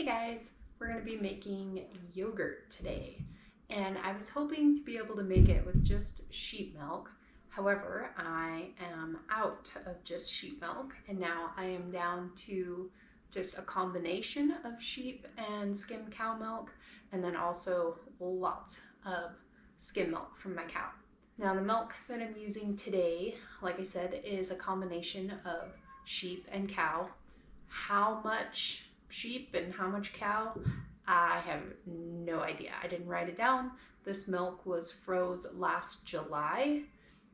guys, we're going to be making yogurt today, and I was hoping to be able to make it with just sheep milk. However, I am out of just sheep milk, and now I am down to just a combination of sheep and skim cow milk, and then also lots of skim milk from my cow. Now the milk that I'm using today, like I said, is a combination of sheep and cow. How much sheep and how much cow, I have no idea. I didn't write it down. This milk was froze last July.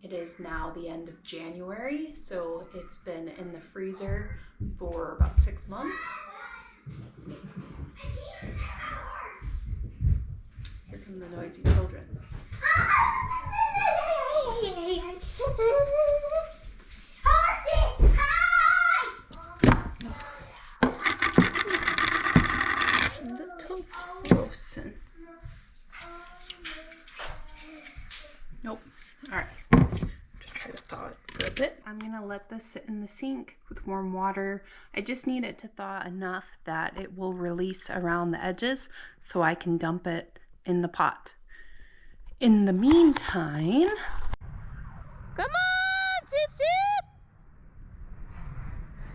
It is now the end of January, so it's been in the freezer for about 6 months. Here come the noisy children. Little frozen. Nope. Alright. Just try to thaw it for a bit. I'm gonna let this sit in the sink with warm water. I just need it to thaw enough that it will release around the edges so I can dump it in the pot. In the meantime, come on, sheep,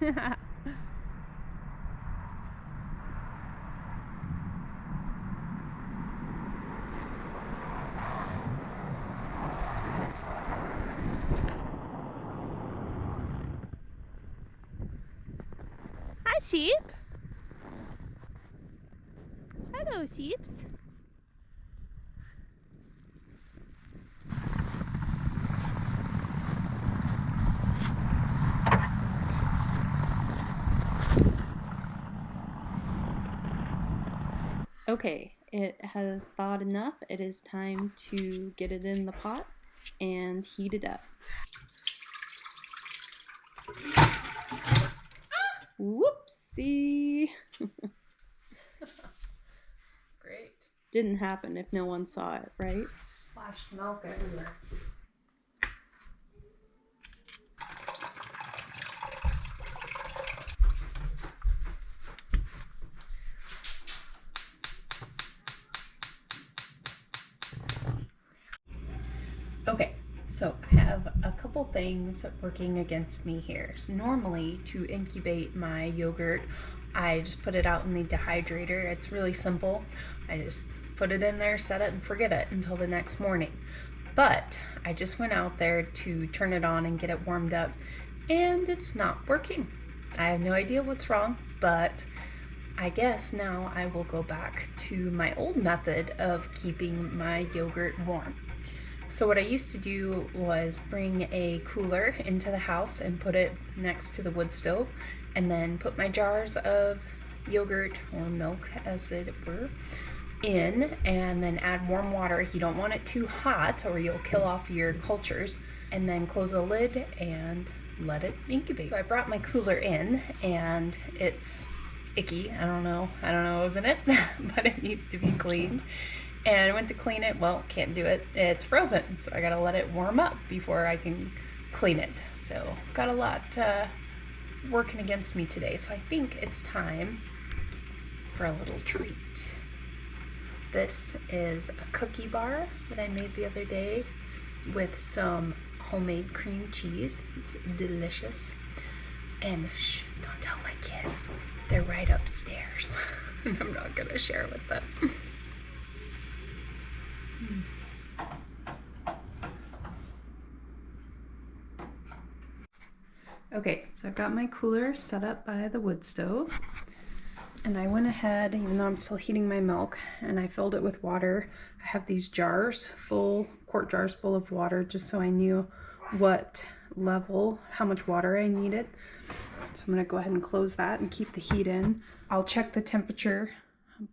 sheep! Hi, sheep. Hello, sheeps. okay, it has thawed enough. It is time to get it in the pot and heat it up. Whoopsie! Great. Didn't happen if no one saw it, right? Splashed milk everywhere. Okay, so I have a couple things working against me here. So normally to incubate my yogurt, I just put it out in the dehydrator. It's really simple. I just put it in there, set it, and forget it until the next morning. But I just went out there to turn it on and get it warmed up, and it's not working. I have no idea what's wrong, but I guess now I will go back to my old method of keeping my yogurt warm. So what I used to do was bring a cooler into the house and put it next to the wood stove, and then put my jars of yogurt or milk, as it were, in, and then add warm water. You don't want it too hot or you'll kill off your cultures, and then close the lid and let it incubate. So I brought my cooler in, and it's icky. I don't know what was in it, but it needs to be cleaned. And I went to clean it. Well, can't do it. It's frozen, so I gotta let it warm up before I can clean it. So got a lot working against me today. So I think it's time for a little treat. This is a cookie bar that I made the other day with some homemade cream cheese. It's delicious. And shh, don't tell my kids. They're right upstairs. I'm not gonna share with them. Okay, so I've got my cooler set up by the wood stove, and I went ahead, even though I'm still heating my milk, and I filled it with water. I have these jars full, quart jars full of water, just so I knew what level, how much water I needed. So I'm gonna go ahead and close that and keep the heat in. I'll check the temperature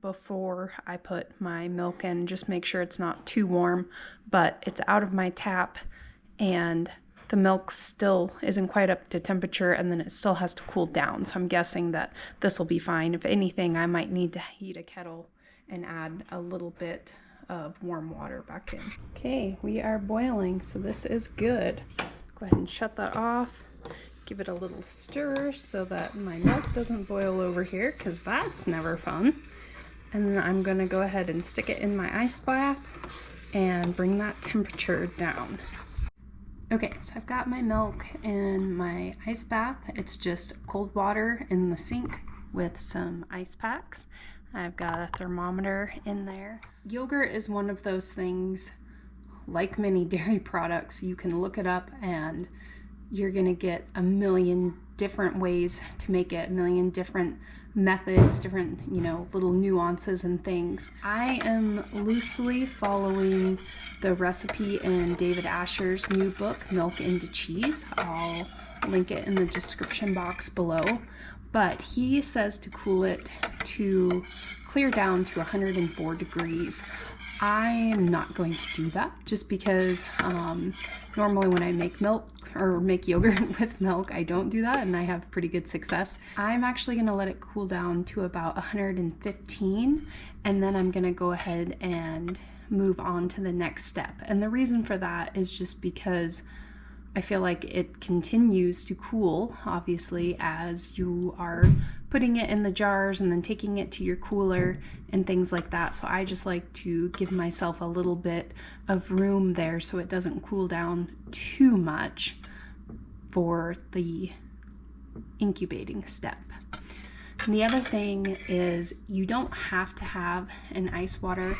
before I put my milk in, just make sure it's not too warm, but it's out of my tap and the milk still isn't quite up to temperature, and then it still has to cool down. So I'm guessing that this will be fine. If anything, I might need to heat a kettle and add a little bit of warm water back in. Okay, we are boiling, so this is good. Go ahead and shut that off. Give it a little stir so that my milk doesn't boil over here, because that's never fun. And then I'm gonna go ahead and stick it in my ice bath and bring that temperature down. Okay, so I've got my milk in my ice bath. It's just cold water in the sink with some ice packs. I've got a thermometer in there. Yogurt is one of those things, like many dairy products, you can look it up and you're gonna get a million different ways to make it, a million different methods, different, you know, little nuances and things. I am loosely following the recipe in David Asher's new book, Milk into Cheese. I'll link it in the description box below. But he says to cool it to clear down to 104 degrees. I am not going to do that just because normally when I make milk or make yogurt with milk, I don't do that and I have pretty good success. I'm actually gonna let it cool down to about 115 and then I'm gonna go ahead and move on to the next step. And the reason for that is just because I feel like it continues to cool, obviously, as you are putting it in the jars and then taking it to your cooler and things like that. So I just like to give myself a little bit of room there so it doesn't cool down too much for the incubating step. And the other thing is you don't have to have an ice water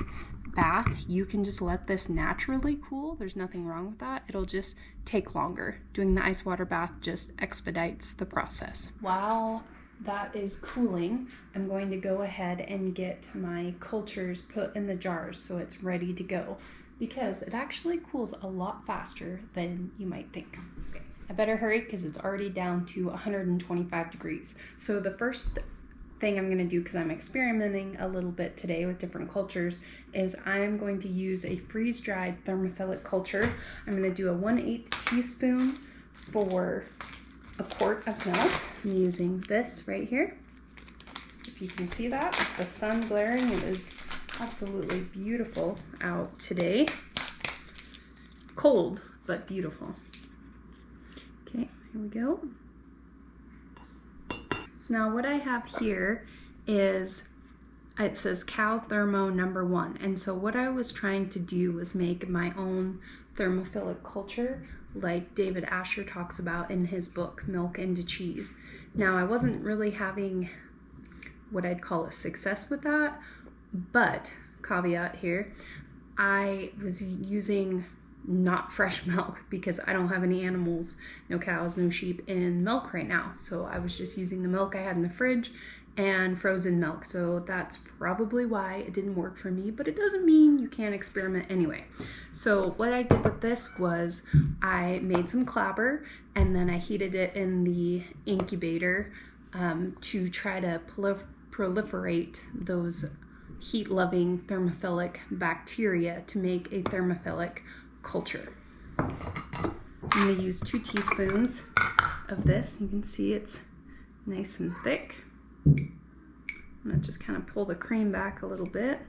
bath. You can just let this naturally cool. There's nothing wrong with that. It'll just take longer. Doing the ice water bath just expedites the process. While that is cooling, I'm going to go ahead and get my cultures put in the jars so it's ready to go, because it actually cools a lot faster than you might think. Okay. I better hurry because it's already down to 125 degrees. So the first thing I'm going to do, because I'm experimenting a little bit today with different cultures, is I'm going to use a freeze-dried thermophilic culture. I'm going to do a 1/8 teaspoon for a quart of milk. I'm using this right here. If you can see that, with the sun glaring, it is absolutely beautiful out today. Cold, but beautiful. Okay, here we go. So now what I have here is, it says Cow Thermo #1. And so what I was trying to do was make my own thermophilic culture like David Asher talks about in his book, Milk into Cheese. Now I wasn't really having what I'd call a success with that, but caveat here, I was using not fresh milk because I don't have any animals, no cows, no sheep in milk right now. So I was just using the milk I had in the fridge and frozen milk. So that's probably why it didn't work for me, but it doesn't mean you can't experiment anyway. So what I did with this was I made some clabber and then I heated it in the incubator to try to proliferate those heat-loving thermophilic bacteria to make a thermophilic culture. I'm going to use 2 teaspoons of this. You can see it's nice and thick. I'm going to just kind of pull the cream back a little bit.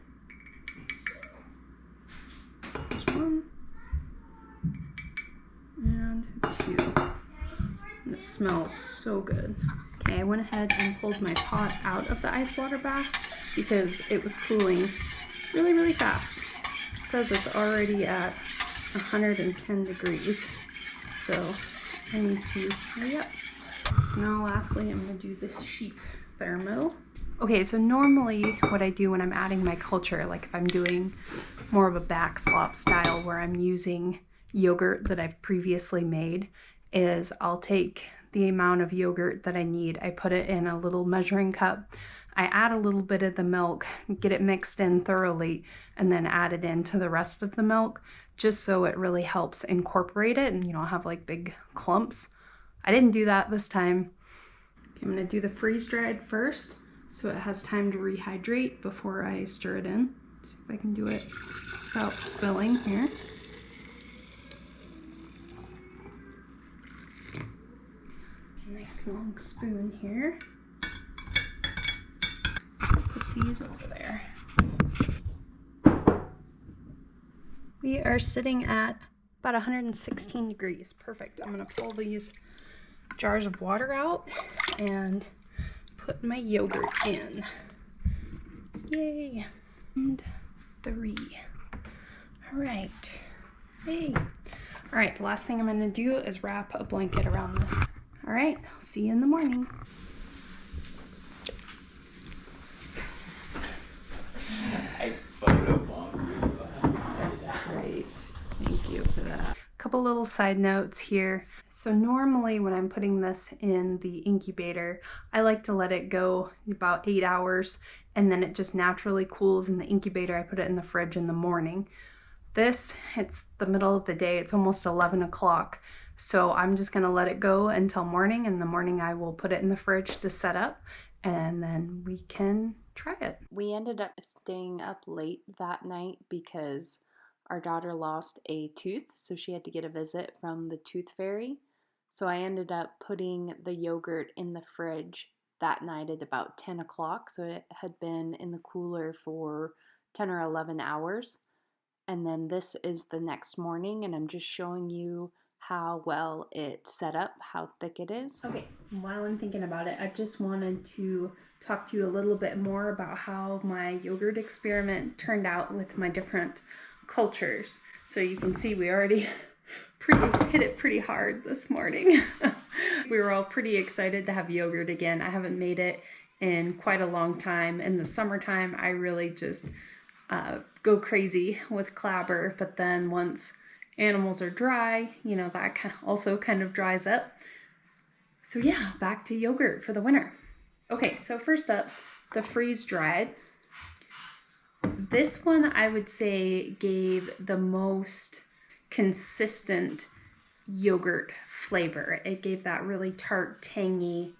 There's 1 and 2. And it smells so good. Okay, I went ahead and pulled my pot out of the ice water bath because it was cooling really, really fast. It says it's already at 110 degrees, so I need to hurry up. So now lastly, I'm going to do this sheep thermo. Okay, so normally what I do when I'm adding my culture, like if I'm doing more of a back slop style where I'm using yogurt that I've previously made, is I'll take the amount of yogurt that I need, I put it in a little measuring cup, I add a little bit of the milk, get it mixed in thoroughly, and then add it into the rest of the milk, just so it really helps incorporate it and you don't have like big clumps. I didn't do that this time. Okay, I'm gonna do the freeze-dried first so it has time to rehydrate before I stir it in. Let's see if I can do it without spilling here. Nice long spoon here. Put these over there. We are sitting at about 116 degrees. Perfect. I'm going to pull these jars of water out and put my yogurt in. Yay. And 3. All right. Hey. All right, the last thing I'm gonna do is wrap a blanket around this. All right, I'll see you in the morning. I photobombed you. Great, thank you for that. Couple little side notes here. So normally when I'm putting this in the incubator, I like to let it go about 8 hours and then it just naturally cools in the incubator. I put it in the fridge in the morning. This, it's the middle of the day, it's almost 11 o'clock. So I'm just gonna let it go until morning. In the morning I will put it in the fridge to set up and then we can try it. We ended up staying up late that night because our daughter lost a tooth, so she had to get a visit from the tooth fairy. So I ended up putting the yogurt in the fridge that night at about 10 o'clock. So it had been in the cooler for 10 or 11 hours. And then this is the next morning, and I'm just showing you how well it's set up, how thick it is. Okay, while I'm thinking about it, I just wanted to talk to you a little bit more about how my yogurt experiment turned out with my different cultures. So you can see we already hit it pretty hard this morning. We were all pretty excited to have yogurt again. I haven't made it in quite a long time. In the summertime, I really just go crazy with Clabber, but then once animals are dry, you know, that also kind of dries up. So yeah, back to yogurt for the winter. Okay, so first up, the freeze dried. This one I would say gave the most consistent yogurt flavor. It gave that really tart, tangy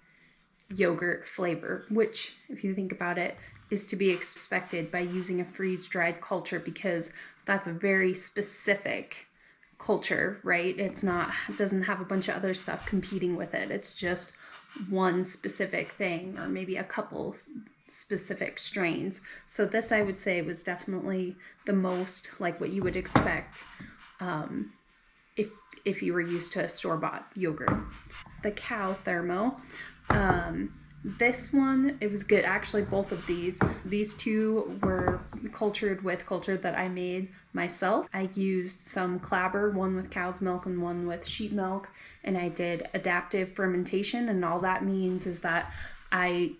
yogurt flavor, which if you think about it, is to be expected by using a freeze-dried culture because that's a very specific culture, right? It doesn't have a bunch of other stuff competing with it. It's just one specific thing or maybe a couple specific strains. So this I would say was definitely the most like what you would expect if you were used to a store-bought yogurt. The cow thermo. This one, it was good. Actually, both of these two were cultured with culture that I made myself. I used some Clabber, one with cow's milk and one with sheep milk, and I did adaptive fermentation, and all that means is that I,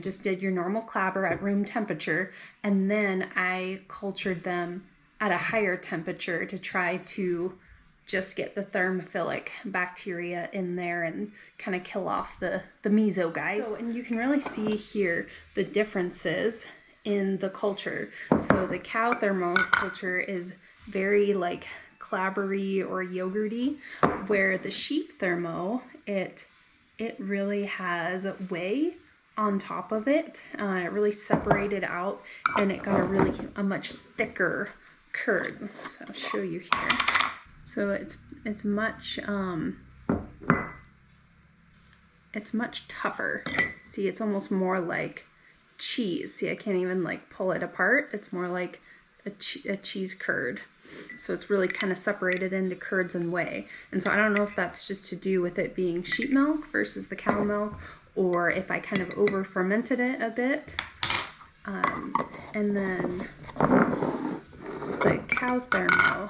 just did your normal Clabber at room temperature, and then I cultured them at a higher temperature to try to just get the thermophilic bacteria in there and kind of kill off the meso guys. So, and you can really see here the differences in the culture. So the cow thermo culture is very like clabbery or yogurty, where the sheep thermo, it really has whey on top of it. It really separated out and it got a much thicker curd. So I'll show you here. So it's much tougher. See, it's almost more like cheese. See, I can't even like pull it apart. It's more like a cheese curd. So it's really kind of separated into curds and whey. And so I don't know if that's just to do with it being sheep milk versus the cow milk, or if I kind of over fermented it a bit. And then the cow thermo,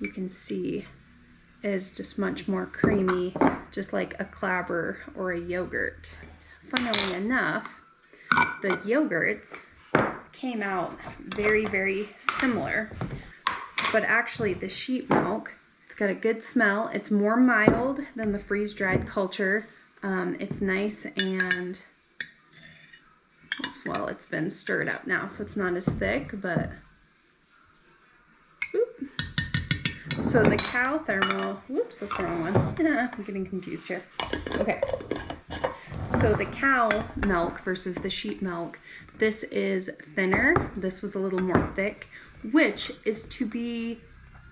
you can see, is just much more creamy, just like a Clabber or a yogurt. Funnily enough, the yogurts came out very, very similar, but actually the sheep milk, it's got a good smell. It's more mild than the freeze-dried culture. It's nice and, well, it's been stirred up now, so it's not as thick, but so the cow thermo, whoops, that's the wrong one. I'm getting confused here. Okay. So the cow milk versus the sheep milk, this is thinner. This was a little more thick, which is to be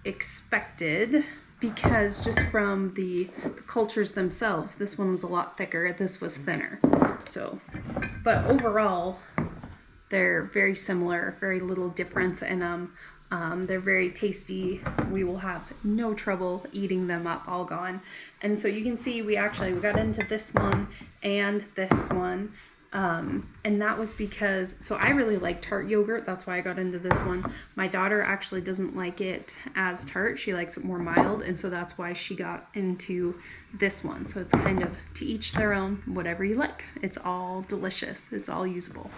expected because just from the cultures themselves, this one was a lot thicker, this was thinner. So, but overall, they're very similar, very little difference in them. They're very tasty. We will have no trouble eating them up, all gone. And so you can see we got into this one and this one. And that was because, so I really like tart yogurt. That's why I got into this one. My daughter actually doesn't like it as tart. She likes it more mild. And so that's why she got into this one. So it's kind of to each their own, whatever you like. It's all delicious. It's all usable.